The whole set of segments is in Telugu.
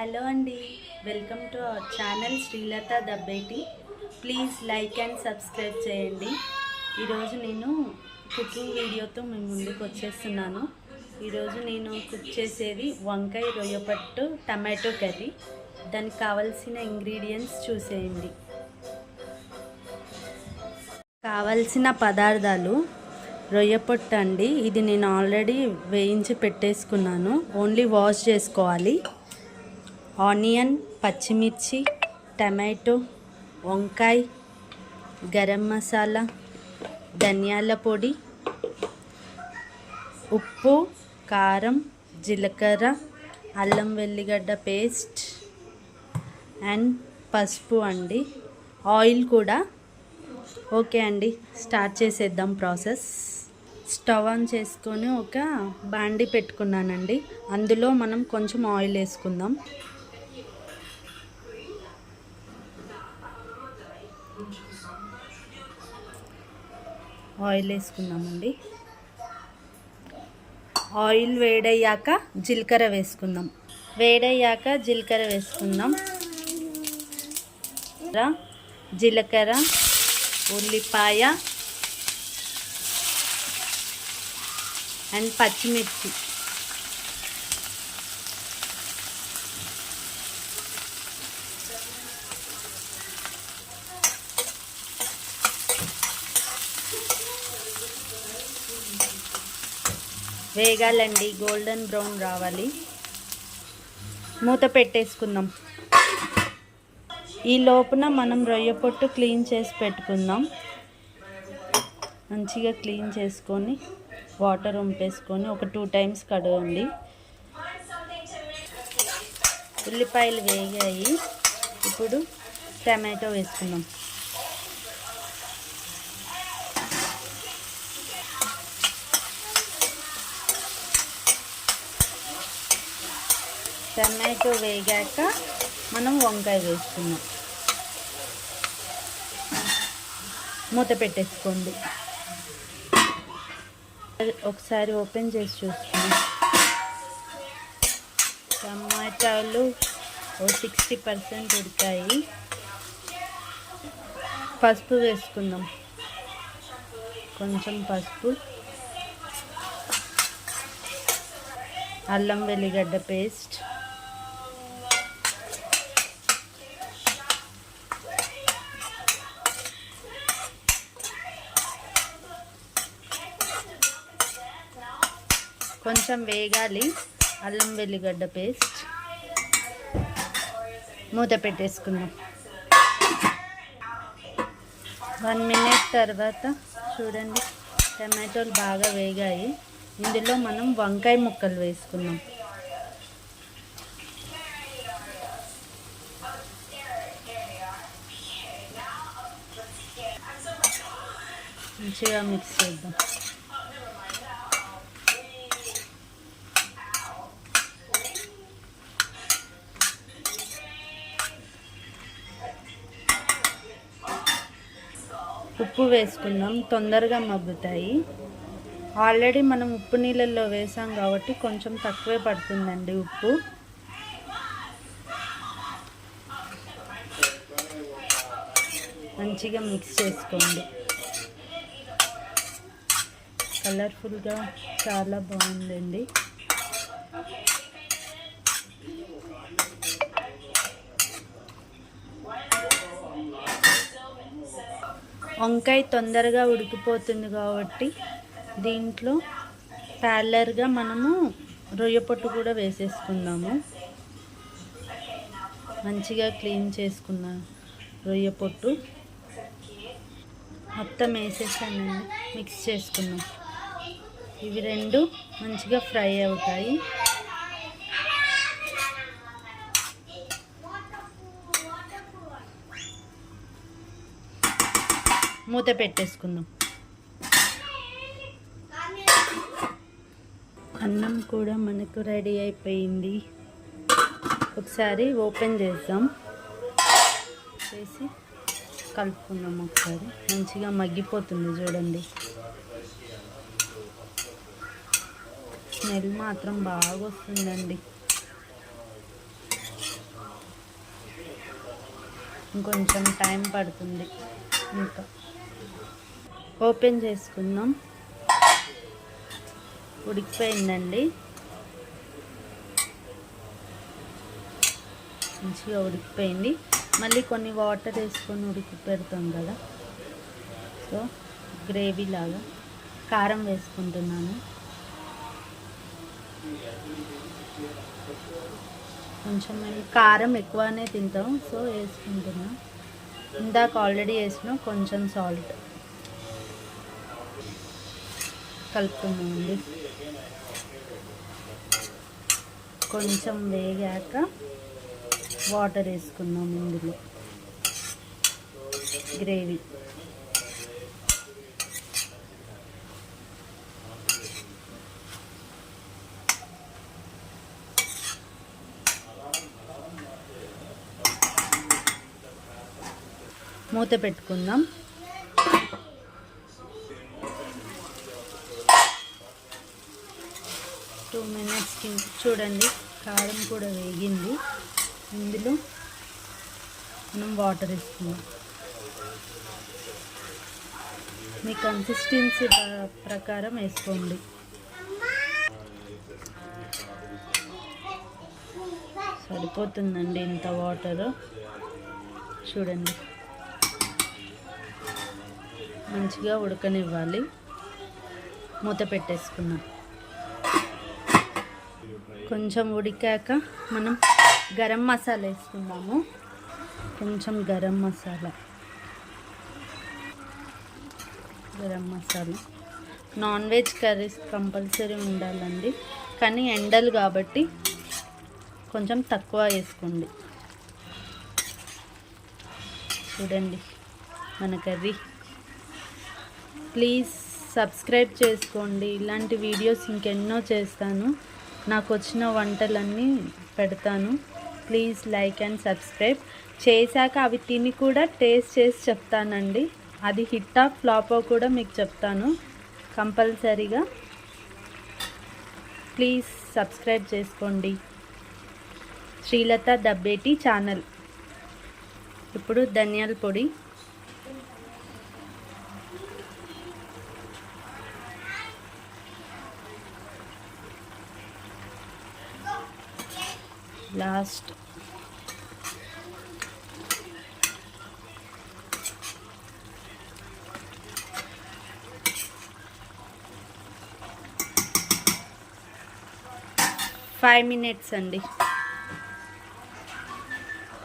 హలో అండి, welcome to our channel Srilatha Dabbeti. Please like and subscribe చేయండి. ఈరోజు నేను కుకింగ్ వీడియోతో మీ ముందుకు వచ్చేస్తున్నాను. ఈరోజు నేను కుక్ చేసేది వంకాయ రొయ్యపట్టు టమాటో కర్రీ. దానికి కావలసిన ఇంగ్రీడియంట్స్ చూసేయండి. కావలసిన పదార్థాలు: రొయ్యపట్టు అండి, ఇది నేను ఆల్రెడీ వేయించి పెట్టేసుకున్నాను, ఓన్లీ వాష్ చేసుకోవాలి. ఆనియన్, పచ్చిమిర్చి, టమాటో, వంకాయ, గరం మసాలా, ధనియాల పొడి, ఉప్పు, కారం, జీలకర్ర, అల్లం వెల్లిగడ్డ పేస్ట్ అండ్ పసుపు అండి, ఆయిల్ కూడా. ఓకే అండి, స్టార్ట్ చేసేద్దాం ప్రాసెస్. స్టవ్ ఆన్ చేసుకొని ఒక బాండి పెట్టుకున్నానండి. అందులో మనం కొంచెం ఆయిల్ వేసుకుందాం. ఆయిల్ వేసుకుందామండి. ఆయిల్ వేడయ్యాక జీలకర్ర వేసుకుందాం. జీలకర్ర, ఉల్లిపాయ అండ్ పచ్చిమిర్చి. వేగాలండి, గోల్డెన్ బ్రౌన్ రావాలి. మూత పెట్టేసుకుందాం. ఈ లోపున మనం రొయ్య పొట్టు క్లీన్ చేసి పెట్టుకుందాం. మంచిగా క్లీన్ చేసుకొని వాటర్ వంపేసుకొని ఒక 2 times కడగండి. ఉల్లిపాయలు వేగాయి, ఇప్పుడు టమాటో వేసుకుందాం. టమాటో వేగాక మనం వంకాయ వేసుకుందాం. మూత పెట్టేసుకోండి. ఒకసారి ఓపెన్ చేసి చూసుకుందాం. టమాటాలు 60% ఉడికాయి. పసుపు వేసుకుందాం, కొంచెం పసుపు, అల్లం వెల్లిగడ్డ పేస్ట్, కొంచెం వేగాలి. అల్లం వెల్లిగడ్డ పేస్ట్. మూత పెట్టేసుకుందాం. 1 minute తర్వాత చూడండి, టమాటోలు బాగా వేగాయి. ఇందులో మనం వంకాయ ముక్కలు వేసుకుందాం. మంచిగా మిక్స్ చేద్దాం. ఉప్పు వేసుకుందాం, తొందరగా మగ్గుతాయి. ఆల్రెడీ మనం ఉప్పు నీళ్ళల్లో వేసాం కాబట్టి కొంచెం తక్కువే పడుతుందండి ఉప్పు. మంచిగా మిక్స్ చేసుకోండి. కలర్ఫుల్గా చాలా బాగుందండి. వంకాయ తొందరగా ఉడికిపోతుంది కాబట్టి దీంట్లో ప్యారలర్గా మనము రొయ్యపొట్టు కూడా వేసేసుకుందాము. మంచిగా క్లీన్ చేసుకున్న రొయ్యపొట్టు మొత్తం వేసేసానండి. మిక్స్ చేసుకుందాం. ఇవి రెండు మంచిగా ఫ్రై అవుతాయి. మూత పెట్టేసుకుందాం. అన్నం కూడా మనకు రెడీ అయిపోయింది. ఒకసారి ఓపెన్ చేద్దాం, చేసి కలుపుకుందాం. ఒకసారి మంచిగా మగ్గిపోతుంది చూడండి. స్మెల్ మాత్రం బాగా వస్తుందండి. ఇంకొంచెం టైం పడుతుంది. ఇంకా ఓపెన్ చేసుకుందాం. ఉడికిపోయిందండి, మంచిగా ఉడికిపోయింది. మళ్ళీ కొన్ని వాటర్ వేసుకొని ఉడికి పెడతాం కదా, సో గ్రేవీ లాగా. కారం వేసుకుంటున్నాను. కొంచెం మేము కారం ఎక్కువనే తింటాం, సో వేసుకుంటున్నాం. ఇందాక ఆల్రెడీ వేసినాం. కొంచెం సాల్ట్ కలుపుతున్నామండి. కొంచెం వేగాక వాటర్ వేసుకున్నాం ఇందులో. గ్రేవీ మూత పెట్టుకుందాం. టూ మినిట్స్కి చూడండి, కారం కూడా వేగింది. ఇందులో మనం వాటర్ వేసుకుందాం. మీ కన్సిస్టెన్సీ ప్రకారం వేసుకోండి. సరిపోతుందండి ఇంత వాటర్. చూడండి, మంచిగా ఉడకనివ్వాలి. మూత పెట్టేసుకున్నాం. కొంచెం ఉడికాక మనం గరం మసాలా వేసుకుందాము. కొంచెం garam masala. Non veg curries compulsory ఉండాలండి, కానీ ఎండలు కాబట్టి కొంచెం తక్కువ వేసుకోండి. చూడండి మన కర్రీ. ప్లీజ్ సబ్స్క్రైబ్ చేసుకోండి. ఇలాంటి వీడియోస్ ఇంకెన్నో చేస్తాను. నాకు వచ్చిన వంటలన్నీ పెడతాను. Please like and subscribe. చేశాక అవి తిని కూడా టేస్ట్ చేసి చెప్తానండి. అది హిట్టా ఫ్లాపో కూడా మీకు చెప్తాను కంపల్సరీగా. ప్లీజ్ సబ్స్క్రైబ్ చేసుకోండి. శ్రీలత దబ్బేటి ఛానల్. ఇప్పుడు ధనియాల పొడి. లాస్ట్ ఫైవ్ మినిట్స్ అండి.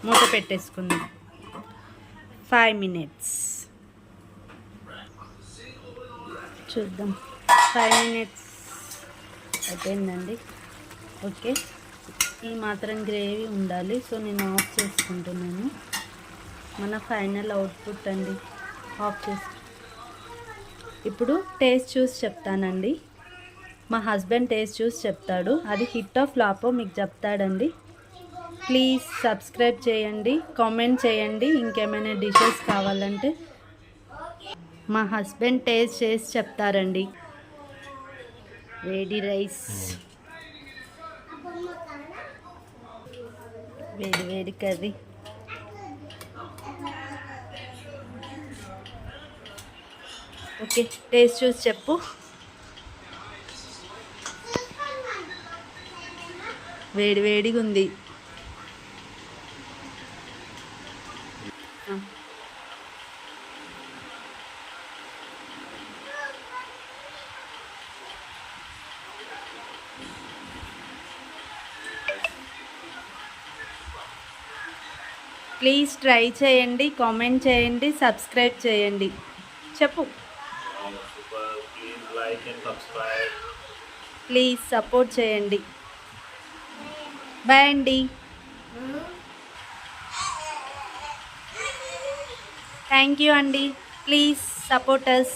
మూత పెట్టేసుకుందాం. 5 minutes చూద్దాం. 5 minutes అయిపోయిందండి. ఓకే, ఈ మాత్రం గ్రేవీ ఉండాలి. సో నేను ఆఫ్ చేసుకుంటున్నాను. మన ఫైనల్ అవుట్పుట్ అండి. ఆఫ్ చేసి ఇప్పుడు టేస్ట్ చూసి చెప్తానండి. మా హస్బెండ్ టేస్ట్ చూసి చెప్తాడు. అది హిట్ ఆఫ్ ఫ్లాపో మీకు చెప్తాడండి. ప్లీజ్ సబ్స్క్రైబ్ చేయండి, కామెంట్ చేయండి. ఇంకేమైనా డిషెస్ కావాలంటే మా హస్బెండ్ టేస్ట్ చేసి చెప్తారండి. వేడి రైస్, వేడి వేడి కర్రీ. ఓకే, టేస్ట్ చూసి చెప్పు. వేడి వేడిగా ఉంది. ప్లీజ్ ట్రై చేయండి, కామెంట్ చేయండి, సబ్స్క్రైబ్ చేయండి. చెప్పు. ప్లీజ్ సపోర్ట్ చేయండి. బాయ్ అండి. థ్యాంక్ యూ అండి. Please support us.